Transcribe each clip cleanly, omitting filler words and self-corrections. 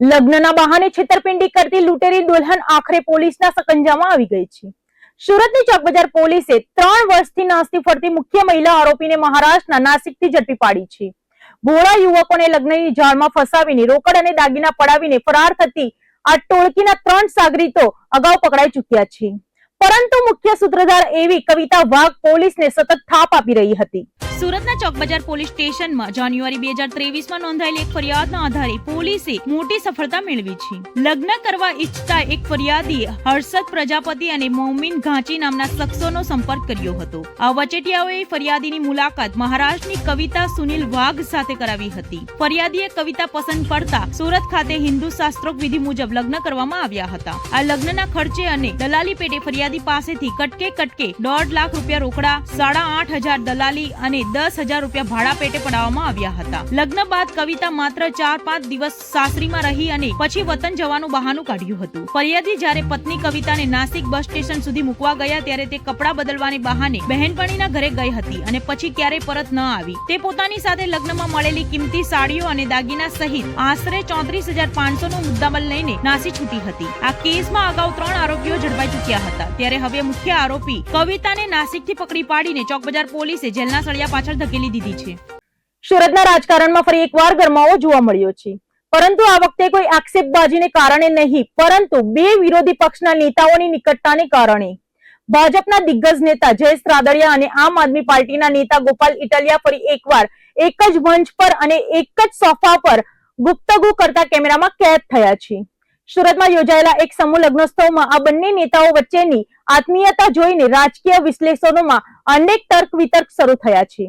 લગ્નના બહાને છેતરપિંડી કરતી લૂંટેરી દુલ્હન આખરે પોલીસના સકંજામાં આવી ગઈ છે। સુરતની ચોકબજાર પોલીસે 3 વર્ષથી નાસ્તી ફરતી મુખ્ય મહિલા આરોપીને મહારાષ્ટ્રના નાસિકથી ઝડપી પાડી છે। ભોળા યુવકોને લગ્નની જાળમાં ફસાવીને રોકડ અને દાગીના પડાવીને ફરાર થતી આ ટોળકીના 3 સાગરીતો અગાઉ પકડાઈ ચૂક્યા છે, પરંતુ મુખ્ય સૂત્રધાર એવી કવિતા વાઘ પોલીસને સતત થાપ આપી રહી હતી। સુરતના ચોકબજાર પોલીસ સ્ટેશનમાં જાન્યુઆરી 2023માં નોંધાયેલી એક ફરિયાદના આધારે પોલીસે મોટી સફળતા મેળવી છે। લગ્ન કરવા ઈચ્છતા એક ફરિયાદીએ હર્ષદ પ્રજાપતિ અને મોમિન ઘાંચી નામના શખ્સોનો સંપર્ક કર્યો હતો। આ વચેટિયાઓએ ફરિયાદીની મુલાકાત મહારાષ્ટ્રની કવિતા સુનિલ વાઘ સાથે કરાવી હતી। ફરિયાદીએ કવિતા પસંદ પડતા સુરત ખાતે હિન્દુ શાસ્ત્રોક્ત વિધિ મુજબ લગ્ન કરવામાં આવ્યા હતા। આ લગ્નના ખર્ચે અને દલાલી પેટે ફરિયાદી પાસેથી કટકે 1.5 લાખ રૂપિયા રોકડા, 8,500 દલાલી અને 10,000 રૂપિયા ભાડા પેટે પડાવવામાં આવ્યા હતા। લગ્ન બાદ કવિતા માત્ર 4-5 દિવસ સાસરીમાં રહી અને પછી વતન જવાનું બહાનું કાઢ્યું હતું। ફરિયાદી જ્યારે પત્ની કવિતાને નાસિક બસ સ્ટેશન સુધી મૂકવા ગયા ત્યારે તે કપડાં બદલવાને બહાને બહેનપણીના ઘરે ગઈ હતી અને પછી ક્યારેય પરત ન આવી। તે પોતાની સાથે લગ્નમાં મળેલી કિંમતી સાડીઓ અને દાગીના સહિત આશરે 34,500 નો મુદ્દામાલ લઈને નાસી છૂટી હતી। આ કેસમાં અગાઉ 3 આરોપીઓ ઝડપાઈ ચૂક્યા હતા, ત્યારે હવે મુખ્ય આરોપી કવિતાને નાસિકથી પકડી પાડીને ચોકબજાર પોલીસે જેલના સળિયા પાછળ ધકેલી દીધી છે। સુરતના રાજકારણમાં ફરી એકવાર ગરમાવો જોવા મળ્યો છે, પરંતુ આ વખતે કોઈ આક્ષેપબાજીને કારણે નહીં, પરંતુ બે વિરોધી પક્ષના નેતાઓની નિકટતાને કારણે। ભાજપના દિગ્ગજ નેતા જયેશ રાદડિયા અને આમ આદમી પાર્ટીના નેતા ગોપાલ ઇટાલિયા ફરી એકવાર એક જ મંચ પર અને એક જ સોફા પર ગુપ્તગુ કરતા કેમેરામાં કેદ થયા છે। સુરતમાં યોજાયેલા એક સમૂહ લગ્નોત્સવમાં આ બંને નેતાઓ વચ્ચેની આત્મીયતા જોઈને રાજકીય વિશ્લેષણોમાં અનેક તર્ક વિતર્ક શરૂ થયા છે।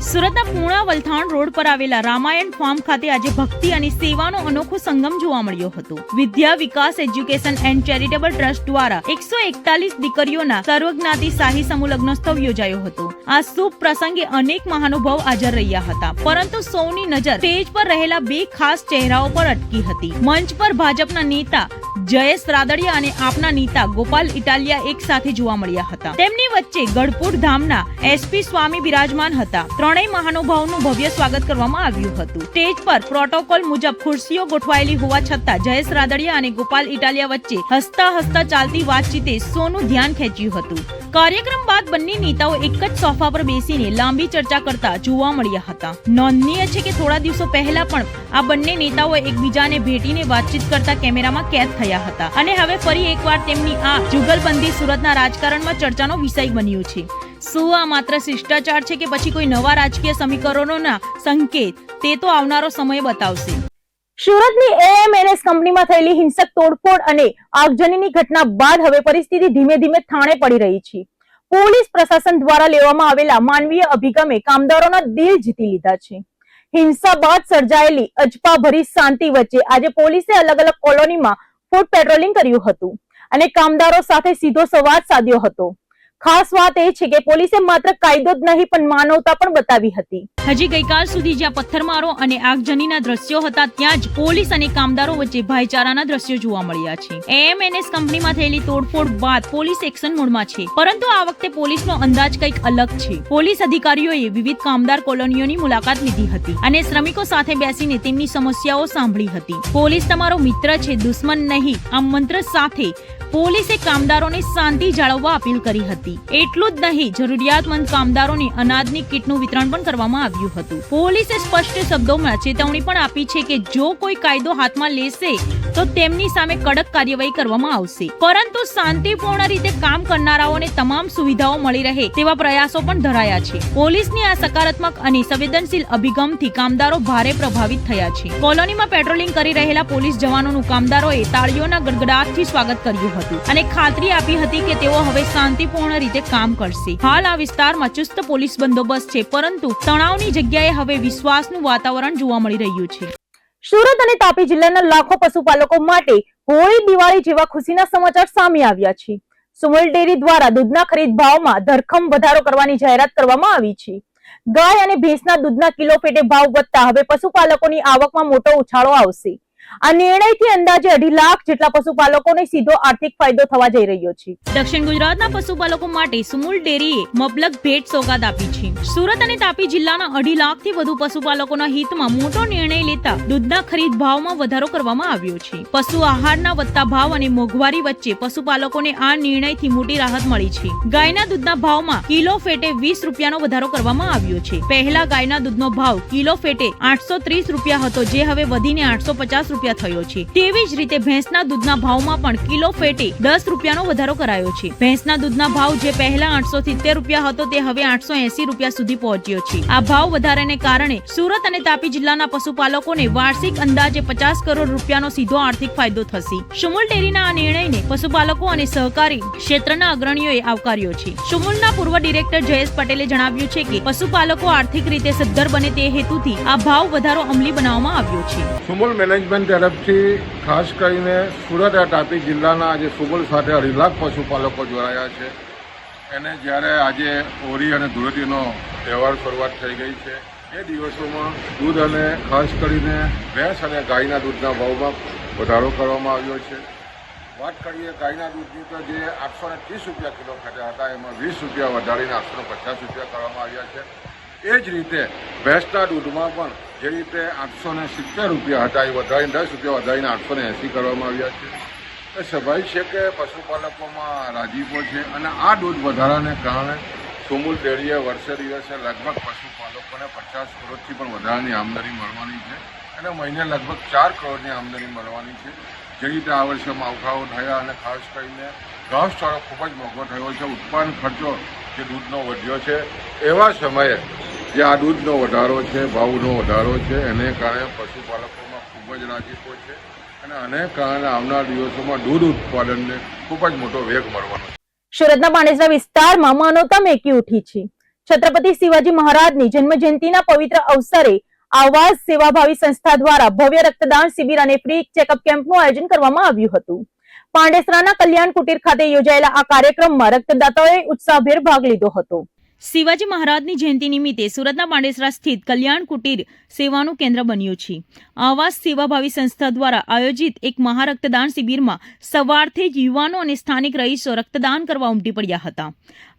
સુરતના પૂણા વલથાણ રોડ પર આવેલા રામાયણ ફાર્મ ખાતે આજે ભક્તિ અને સેવાનો અનોખો સંગમ જોવા મળ્યો હતો। વિદ્યા વિકાસ એજ્યુકેશન એન્ડ ચેરિટેબલ ટ્રસ્ટ દ્વારા 141 દીકરીઓના સર્વજ્ઞાતિ શાહી સમૂહ લગ્નોત્સવ યોજાયો હતો। આ શુભ પ્રસંગે અનેક મહાનુભાવ હાજર રહ્યા હતા, પરંતુ સૌની નજર સ્ટેજ પર રહેલા 2 ખાસ ચહેરાઓ પર અટકી હતી। મંચ પર ભાજપના નેતા જયેશ રાદડિયા અને આપના નેતા ગોપાલ ઇટાલિયા એક સાથે જોવા મળ્યા હતા। તેમની વચ્ચે ગઢપુર ધામના એસપી સ્વામી બિરાજમાન હતા। ત્રણેય મહાનુભાવોનું ભવ્ય સ્વાગત કરવામાં આવ્યું હતું। સ્ટેજ પર પ્રોટોકોલ મુજબ ખુરશીઓ ગોઠવાયેલી હોવા છતાં જયેશ રાદડિયા અને ગોપાલ ઇટાલિયા વચ્ચે હસતા હસતા ચાલતી વાતચીતે સૌનું ધ્યાન ખેંચ્યું હતું। કાર્યક્રમ બાદ બંને નેતાઓ એક જ સોફા પર બેસીને લાંબી ચર્ચા કરતા જોવા મળ્યા હતા। નોંધનીય છે કે થોડા દિવસો પહેલા પણ આ બંને નેતાઓ એકબીજાને ભેટીને વાતચીત કરતા કેમેરામાં કેદ થયા હતા અને હવે ફરી એકવાર તેમની આ જુગલબંધી સુરતના રાજકારણમાં ચર્ચાનો વિષય બન્યું છે। શું આ માત્ર શિષ્ટાચાર છે કે પછી કોઈ નવા રાજકીય સમીકરણોના સંકેત, તે તો આવનારો સમય બતાવશે। સુરતની એએમએનએસ કંપનીમાં થયેલી હિંસક તોડફોડ અને આગજનીની ઘટના બાદ હવે પરિસ્થિતિ ધીમે ધીમે થાણે પડી રહી છે। પોલીસ પ્રશાસન દ્વારા લેવામાં આવેલા માનવીય અભિગમે કામદારોના દિલ જીતી લીધા છે। હિંસા બાદ સર્જાયેલી અજપાભરી શાંતિ વચ્ચે આજે પોલીસે અલગ અલગ કોલોનીમાં ફૂટ પેટ્રોલિંગ કર્યું હતું અને કામદારો સાથે સીધો સંવાદ સાધ્યો હતો। ખાસ વાત એ છે કે પોલીસે માત્ર કાયદો જ નહીં પણ માનવતા પણ બતાવી હતી। હજી ગઈકાલ સુધી જ્યાં પથ્થરમારો અને આગજનીના દ્રશ્યો હતા, ત્યાં જ પોલીસ અને કામદારો વચ્ચે ભાઈચારાના દ્રશ્યો જોવા મળ્યા છે। એએમએનએસ કંપનીમાં થયેલી તોડફોડ બાદ પોલીસ એક્શન મોડમાં છે, પરંતુ આ વખતે પોલીસનો અંદાજ કંઈક અલગ છે। પોલીસ અધિકારીઓએ વિવિધ કામદાર કોલોનીઓની મુલાકાત લીધી હતી અને શ્રમિકો સાથે બેસીને તેમની સમસ્યાઓ સાંભળી હતી। પોલીસ તમારો મિત્ર છે, દુશ્મન નહીં, આ મંત્ર સાથે પોલીસે કામદારોને શાંતિ જાળવવા અપીલ કરી હતી। એટલું જ નહીં, જરૂરિયાતમંદ કામદારોને અનાજની કીટનું વિતરણ પણ કરવામાં આવ્યું હતું। પોલીસે સ્પષ્ટ શબ્દોમાં ચેતવણી પણ આપી છે કે જો કોઈ કાયદો હાથમાં લેશે તો તેમની સામે કડક કાર્યવાહી કરવામાં આવશે, પરંતુ શાંતિપૂર્ણ રીતે કામ કરનારાઓને તમામ સુવિધાઓ મળી રહે તેવા પ્રયાસો પણ ધરાયા છે। પોલીસની આ સકારાત્મક અને સંવેદનશીલ અભિગમથી કામદારો ભારે પ્રભાવિત થયા છે। કોલોનીમાં પેટ્રોલિંગ કરી રહેલા પોલીસ જવાનોનું કામદારોએ તાળીઓના ગડગડાટથી સ્વાગત કર્યું હતું અને ખાતરી આપી હતી કે તેઓ હવે શાંતિપૂર્ણ રીતે કામ કરશે। હાલ આ વિસ્તારમાં ચુસ્ત પોલીસ બંદોબસ્ત છે, પરંતુ તણાવની જગ્યાએ હવે વિશ્વાસનું વાતાવરણ જોવા મળી રહ્યું છે। સુરત અને તાપી જિલ્લાના લાખો પશુપાલકો માટે હોળી દિવાળી જેવા ખુશીના સમાચાર સામે આવ્યા છે। સુમુલ ડેરી દ્વારા દૂધના ખરીદ ભાવમાં ધરખમ વધારો કરવાની જાહેરાત કરવામાં આવી છે। ગાય અને ભેંસના દૂધના કિલો પેટે ભાવ વધતા હવે પશુપાલકોની આવકમાં મોટો ઉછાળો આવશે। આ નિર્ણયથી અંદાજે 2.5 લાખ જેટલા પશુપાલકોને સીધો આર્થિક ફાયદો થવા જઈ રહ્યો છે। દક્ષિણ ગુજરાતના પશુપાલકો માટે સુમુલ ડેરીએ મબલક ભેટ સોગાદ આપી છે। સુરત અને તાપી જિલ્લાના 2.5 લાખથી વધુ પશુપાલકોના હિતમાં મોટો નિર્ણય લેતા દૂધના ખરીદ ભાવમાં વધારો કરવામાં આવ્યો છે। પશુ આહારના વધતા ભાવ અને મોંઘવારી વચ્ચે પશુપાલકોને આ નિર્ણયથી મોટી રાહત મળી છે। ગાયના દૂધના ભાવમાં કિલો ફેટે 20 રૂપિયાનો વધારો કરવામાં આવ્યો છે। પહેલા ગાયના દૂધનો ભાવ કિલો ફેટે 830 રૂપિયા હતો, જે હવે વધીને 850 રૂપિયા થયો છે। તેવી જ રીતે ભેંસના દૂધના ભાવમાં પણ કિલો ફેટે 10 રૂપિયાનો વધારો કરાયો છે। ભેંસના દૂધના ભાવ જે પહેલા 870 રૂપિયા હતો તે હવે 880 રૂપિયા સુધી પહોંચ્યો છે। આ ભાવ વધારાને કારણે સુરત અને તાપી જિલ્લાના પશુપાલકોને વાર્ષિક અંદાજે 50 કરોડ રૂપિયાનો સીધો આર્થિક ફાયદો થશે। સુમુલ ડેરીના આ નિર્ણયને પશુપાલકો અને સહકારી ક્ષેત્રના અગ્રણીઓએ આવકાર્યો છે। સુમુલના પૂર્વ ડિરેક્ટર જયેશ પટેલે જણાવ્યું છે કે પશુપાલકો આર્થિક રીતે સદ્ધર બને તે હેતુથી આ ભાવ વધારો અમલી બનાવવામાં આવ્યો છે। સુમુલ મેનેજમેન્ટ તરફથી ખાસ કરીને સુરત અને તાપી જિલ્લાના આજે સુમુલ સાથે 2.5 લાખ પશુપાલકો જોડાયા છે। એને જ્યારે આજે હોળી અને ધૂળેટીનો તહેવાર શરૂઆત થઈ ગઈ છે, એ દિવસોમાં દૂધ અને ખાસ કરીને ભેંસ અને ગાયના દૂધના ભાવમાં વધારો કરવામાં આવ્યો છે। વાત કરીએ ગાયના દૂધની તો જે 830 રૂપિયા કિલો ખાતા હતા એમાં 20 રૂપિયા વધારીને 850 રૂપિયા કરવામાં આવ્યા છે। એ જ રીતે ભેંસના દૂધમાં પણ જે રીતે 870 રૂપિયા હતા એ વધારીને 10 રૂપિયા વધારીને 880 કરવામાં આવ્યા છે। એ સ્વાભાવિક છે કે પશુપાલકોમાં રાજીપો છે અને આ દૂધ વધારાને કારણે સુમુલ ડેરીએ વર્ષે દિવસે લગભગ પશુપાલકોને 50 કરોડથી પણ વધારાની આમદની મળવાની છે અને મહિને લગભગ 4 કરોડની આમદની મળવાની છે। જે રીતે આ વર્ષે માવઠાઓ થયા અને ખાસ કરીને ઘાસચારો ખૂબ જ મોંઘો થયો છે, ઉત્પાદન ખર્ચો જે દૂધનો વધ્યો છે, એવા સમયે જે આ દૂધનો વધારો છે, ભાવનો વધારો છે, એને કારણે પશુપાલકોમાં ખૂબ જ રાજીપો છે અને આને કારણે આવનાર દિવસોમાં દૂધ ઉત્પાદનને ખૂબ જ મોટો વેગ મળવાનો છે। સુરતના પાંડેસરા વિસ્તારમાં માનવતા મેકી ઉઠી છે। છત્રપતિ શિવાજી મહારાજની જન્મજયંતિના પવિત્ર અવસરે આવાસ સેવાભાવી સંસ્થા દ્વારા ભવ્ય રક્તદાન શિબિર અને ફ્રી ચેકઅપ કેમ્પનું આયોજન કરવામાં આવ્યું હતું। પાંડેસરાના કલ્યાણ કુટીર ખાતે યોજાયેલા આ કાર્યક્રમમાં રક્તદાતાઓએ ઉત્સાહભેર ભાગ લીધો હતો। શિવાજી મહારાજની જયંતિ નિમિત્તે સુરતના પાંડેસરા સ્થિત કલ્યાણ કુટીર સેવાનું કેન્દ્ર બન્યું છે। આવાસ સેવાભાવી સંસ્થા દ્વારા આયોજિત એક મહારક્તદાન શિબિરમાં સવારથી જ યુવાનો અને સ્થાનિક રહીશો રક્તદાન કરવા ઉમટી પડ્યા હતા।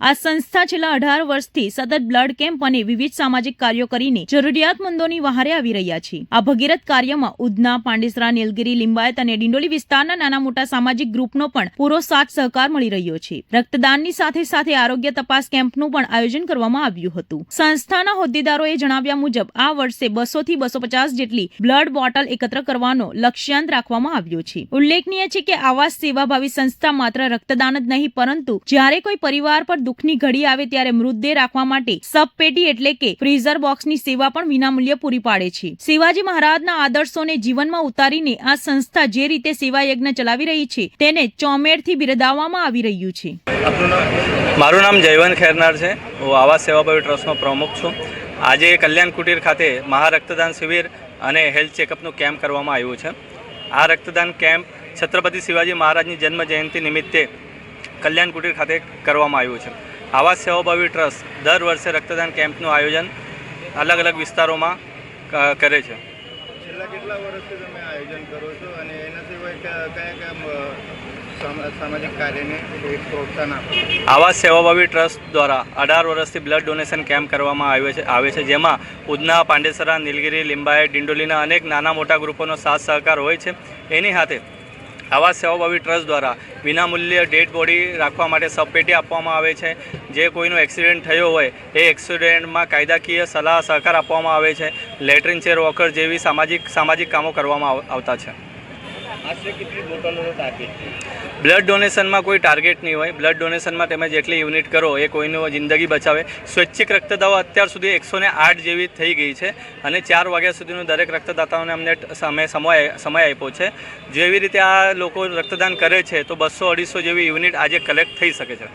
આ સંસ્થા છેલ્લા 18 વર્ષથી સતત બ્લડ કેમ્પ અને વિવિધ સામાજિક કાર્યો કરીને જરૂરિયાતમંદોની વહારે આવી રહ્યા છે। આ ભગીરથ કાર્યમાં ઉધના, પાંડેસરા, નીલગિરી, લિંબાયત અને ડિંડોલી વિસ્તારના નાના મોટા સામાજિક ગ્રુપનો પણ પૂરો સાથ સહકાર મળી રહ્યો છે। રક્તદાનની સાથે સાથે આરોગ્ય તપાસ કેમ્પનું પણ આયોજન કરવામાં આવ્યું હતું। સંસ્થાના હોદ્દેદારોએ જણાવ્યા મુજબ આ વર્ષે 200 થી 250 જેટલી બ્લડ બોટલ એકત્ર કરવાનો લક્ષ્યાંક રાખવામાં આવ્યો છે। ઉલ્લેખનીય છે કે આવાસ સેવાભાવી સંસ્થા માત્ર રક્તદાન જ નહીં પરંતુ જ્યારે કોઈ પરિવાર પર દુઃખની ઘડી આવે ત્યારે મૃતદેહ રાખવા માટે સબપેટી એટલે કે ફ્રીઝર બોક્સની સેવા પણ વિનામૂલ્યે પૂરી પાડે છે। શિવાજી મહારાજના આદર્શોને જીવનમાં ઉતારીને આ સંસ્થા જે રીતે સેવા યજ્ઞ ચલાવી રહી છે તેને ચોમેરથી બિરદાવવામાં આવી રહ્યું છે। મારું નામ જયવંત ખેરનાર છે। હું આવાસ સેવાભાવી ટ્રસ્ટનો પ્રમુખ છું। આજે કલ્યાણ કુટીર ખાતે મહારક્તદાન શિબિર અને હેલ્થ ચેકઅપનું કેમ્પ કરવામાં આવ્યું છે। આ રક્તદાન કેમ્પ છત્રપતિ શિવાજી મહારાજની જન્મ જયંતિ નિમિત્તે કલ્યાણ કુટીર ખાતે કરવામાં આવ્યું છે। આવાસ સેવાભાવી ટ્રસ્ટ દર વર્ષે રક્તદાન કેમ્પનું આયોજન અલગ અલગ વિસ્તારોમાં કરે છે। છેલ્લા કેટલા વર્ષથી તમે આયોજન કરો છો અને એના સિવાય કયા સામાજિક કાર્યને પ્રોત્સાહન આપો? આવાસ સેવાભાવી ટ્રસ્ટ દ્વારા 18 વર્ષથી બ્લડ ડોનેશન કેમ્પ કરવામાં આવે છે જેમાં ઉધના, પાંડેસરા, નીલગિરી, લિંબાયત, ડિંડોલીના અનેક નાના મોટા ગ્રુપોનો સાથ સહકાર હોય છે। એની સાથે આવાસ સેવાભાવી ટ્રસ્ટ દ્વારા વિનામૂલ્યે ડેડ બોડી રાખવા માટે સબપેટી આપવામાં આવે છે। જે કોઈનો એક્સિડન્ટ થયો હોય એ એક્સિડન્ટમાં કાયદાકીય સલાહ સહકાર આપવામાં આવે છે। લેટ્રિન ચેર વોકર જેવી સામાજિક કામો કરવામાં આવતા છે। આશરે કેટલી બોટલોનો ટાર્ગેટ છે? બ્લડ ડોનેશનમાં કોઈ ટાર્ગેટ નહીં હોય। બ્લડ ડોનેશનમાં તમે જેટલી યુનિટ કરો એ કોઈનો જિંદગી બચાવે। સ્વૈચ્છિક રક્તદાતાઓ અત્યાર સુધી 108 જેવી થઈ ગઈ છે અને 4 વાગ્યા સુધીનું દરેક રક્તદાતાઓને અમને સમય આપ્યો છે। જેવી રીતે આ લોકો રક્તદાન કરે છે તો 200-250 જેવી યુનિટ આજે કલેક્ટ થઈ શકે છે।